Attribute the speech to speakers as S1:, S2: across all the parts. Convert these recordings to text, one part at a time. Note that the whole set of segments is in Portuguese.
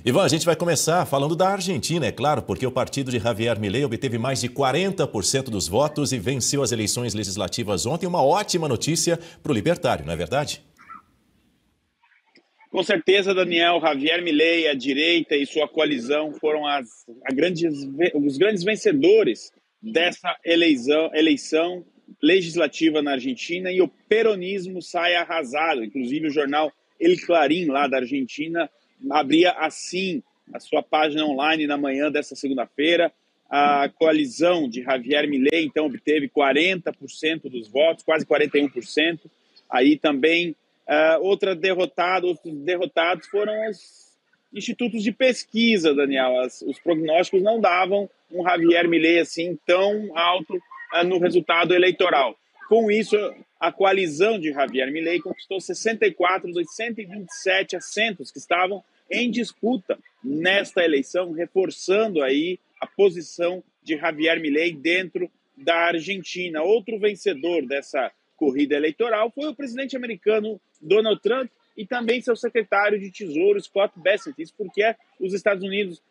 S1: Ivan, a gente vai começar falando da Argentina, é claro, porque o partido de Javier Milei obteve mais de 40% dos votos e venceu as eleições legislativas ontem. Uma ótima notícia para o libertário, não é verdade?
S2: Com certeza, Daniel, Javier Milei, a direita e sua coalizão foram os grandes vencedores dessa eleição legislativa na Argentina, e o peronismo sai arrasado. Inclusive o jornal El Clarín, lá da Argentina, abria assim a sua página online na manhã dessa segunda-feira. A coalizão de Javier Milei, então, obteve 40% dos votos, quase 41%. Aí também outros derrotados foram os institutos de pesquisa, Daniel. Os prognósticos não davam um Javier Milei assim tão alto no resultado eleitoral. Com isso, a coalizão de Javier Milei conquistou 64 dos 127 assentos que estavam em disputa nesta eleição, reforçando aí a posição de Javier Milei dentro da Argentina. Outro vencedor dessa corrida eleitoral foi o presidente americano Donald Trump e também seu secretário de Tesouro, Scott Bessent. Isso porque os Estados Unidos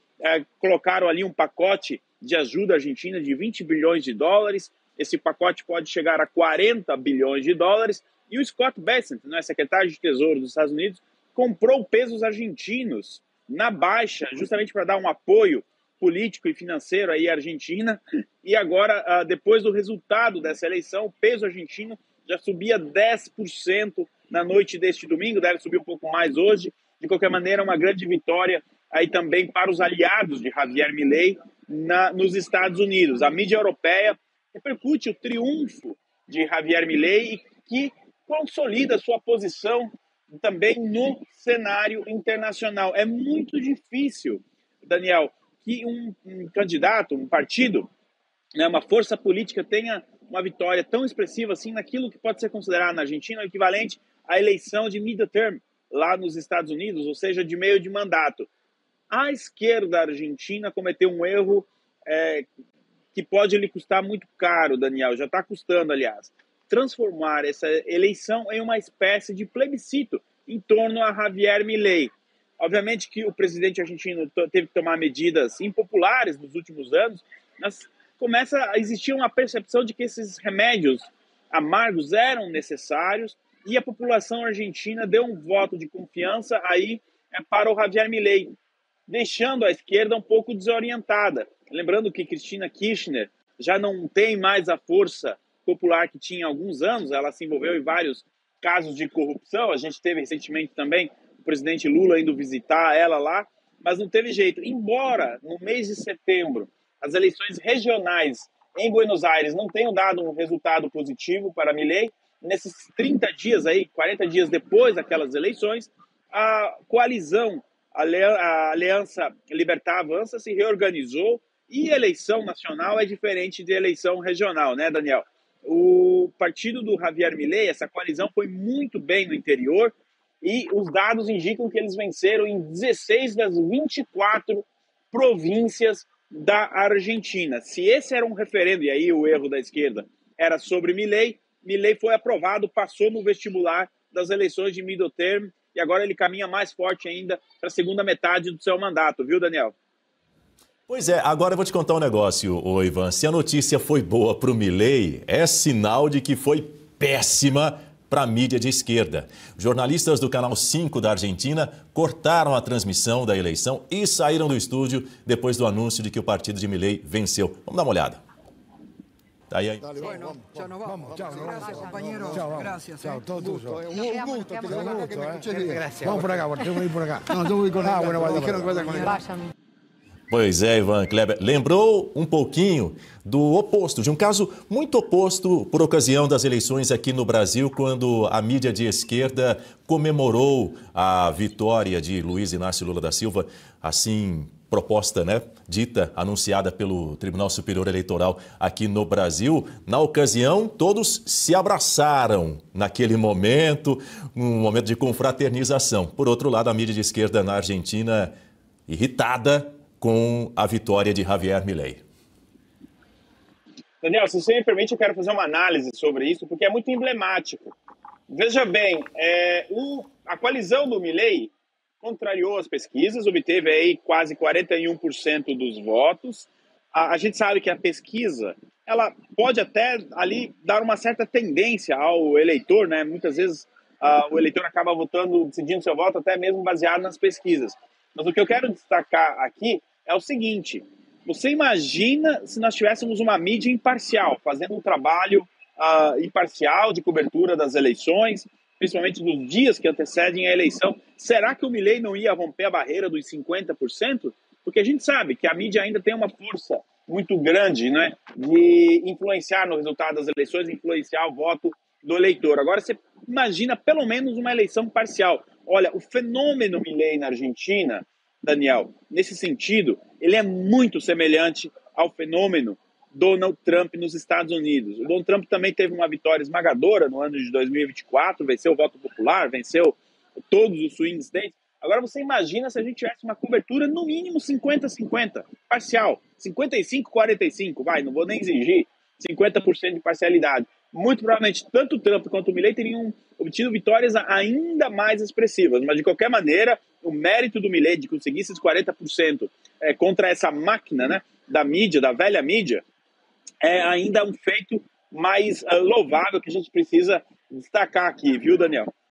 S2: colocaram ali um pacote de ajuda à Argentina de 20 bilhões de dólares. Esse pacote pode chegar a 40 bilhões de dólares. E o Scott Bessent, secretário de Tesouro dos Estados Unidos, comprou pesos argentinos na baixa, justamente para dar um apoio político e financeiro aí à Argentina. E agora, depois do resultado dessa eleição, o peso argentino já subia 10% na noite deste domingo, deve subir um pouco mais hoje. De qualquer maneira, uma grande vitória aí também para os aliados de Javier Milei nos Estados Unidos. A mídia europeia repercute o triunfo de Javier Milei e que consolida sua posição também no cenário internacional. É muito difícil, Daniel, que um candidato, um partido, uma força política tenha uma vitória tão expressiva assim naquilo que pode ser considerado na Argentina o equivalente à eleição de midterm lá nos Estados Unidos, ou seja, de meio de mandato. A esquerda argentina cometeu um erro que pode lhe custar muito caro, Daniel, já está custando, aliás, transformar essa eleição em uma espécie de plebiscito em torno a Javier Milei. Obviamente que o presidente argentino teve que tomar medidas impopulares nos últimos anos, mas começa a existir uma percepção de que esses remédios amargos eram necessários e a população argentina deu um voto de confiança aí para o Javier Milei, deixando a esquerda um pouco desorientada. Lembrando que Cristina Kirchner já não tem mais a força popular que tinha há alguns anos, ela se envolveu em vários casos de corrupção, a gente teve recentemente também o presidente Lula indo visitar ela lá, mas não teve jeito. Embora no mês de setembro as eleições regionais em Buenos Aires não tenham dado um resultado positivo para Milei, nesses 30 dias aí, 40 dias depois daquelas eleições, a coalizão, a Aliança Libertar Avança se reorganizou e a eleição nacional é diferente de eleição regional, né, Daniel? O partido do Javier Milei, essa coalizão foi muito bem no interior e os dados indicam que eles venceram em 16 das 24 províncias da Argentina. Se esse era um referendo, e aí o erro da esquerda era sobre Milei, Milei foi aprovado, passou no vestibular das eleições de middle term e agora ele caminha mais forte ainda para a segunda metade do seu mandato, viu, Daniel?
S1: Pois é, agora eu vou te contar um negócio, Ivan. Se a notícia foi boa para o Milei, é sinal de que foi péssima para a mídia de esquerda. Jornalistas do Canal 5 da Argentina cortaram a transmissão da eleição e saíram do estúdio depois do anúncio de que o partido de Milei venceu. Vamos dar uma olhada. Tá aí.
S3: Bueno, ya nos vamos. Chao, gracias, compañeros. Gracias.
S4: Chao, todo tuyo. Un gusto, te lo gusto.
S3: Gracias.
S4: Vamos por acá, tengo que ir por acá. No, tengo que ir con él. Bueno, dijeron que vaya con él.
S1: Pois é, Ivan Kleber. Lembrou um pouquinho do oposto, de um caso muito oposto por ocasião das eleições aqui no Brasil, quando a mídia de esquerda comemorou a vitória de Luiz Inácio Lula da Silva, assim proposta, dita, anunciada pelo Tribunal Superior Eleitoral aqui no Brasil. Na ocasião, todos se abraçaram naquele momento, um momento de confraternização. Por outro lado, a mídia de esquerda na Argentina, irritada com a vitória de Javier Milei.
S2: Daniel, se você me permite, eu quero fazer uma análise sobre isso, porque é muito emblemático. Veja bem, a coalizão do Milei contrariou as pesquisas, obteve aí quase 41% dos votos. A gente sabe que a pesquisa, ela pode até ali dar uma certa tendência ao eleitor, né? Muitas vezes o eleitor acaba votando, decidindo seu voto até mesmo baseado nas pesquisas. Mas o que eu quero destacar aqui é o seguinte: você imagina se nós tivéssemos uma mídia imparcial, fazendo um trabalho imparcial de cobertura das eleições, principalmente nos dias que antecedem a eleição. Será que o Milei não ia romper a barreira dos 50%? Porque a gente sabe que a mídia ainda tem uma força muito grande, né, de influenciar no resultado das eleições, influenciar o voto do eleitor. Agora, você imagina pelo menos uma eleição parcial. Olha, o fenômeno Milei na Argentina, Daniel, nesse sentido, ele é muito semelhante ao fenômeno Donald Trump nos Estados Unidos. O Donald Trump também teve uma vitória esmagadora no ano de 2024, venceu o voto popular, venceu todos os swing states. Agora você imagina se a gente tivesse uma cobertura no mínimo 50-50, parcial, 55-45, não vou nem exigir 50% de parcialidade. Muito provavelmente tanto o Trump quanto o Milei teriam obtido vitórias ainda mais expressivas, mas de qualquer maneira, o mérito do Milei de conseguir esses 40% contra essa máquina, né, da mídia, da velha mídia, é ainda um feito mais louvável que a gente precisa destacar aqui, viu, Daniel?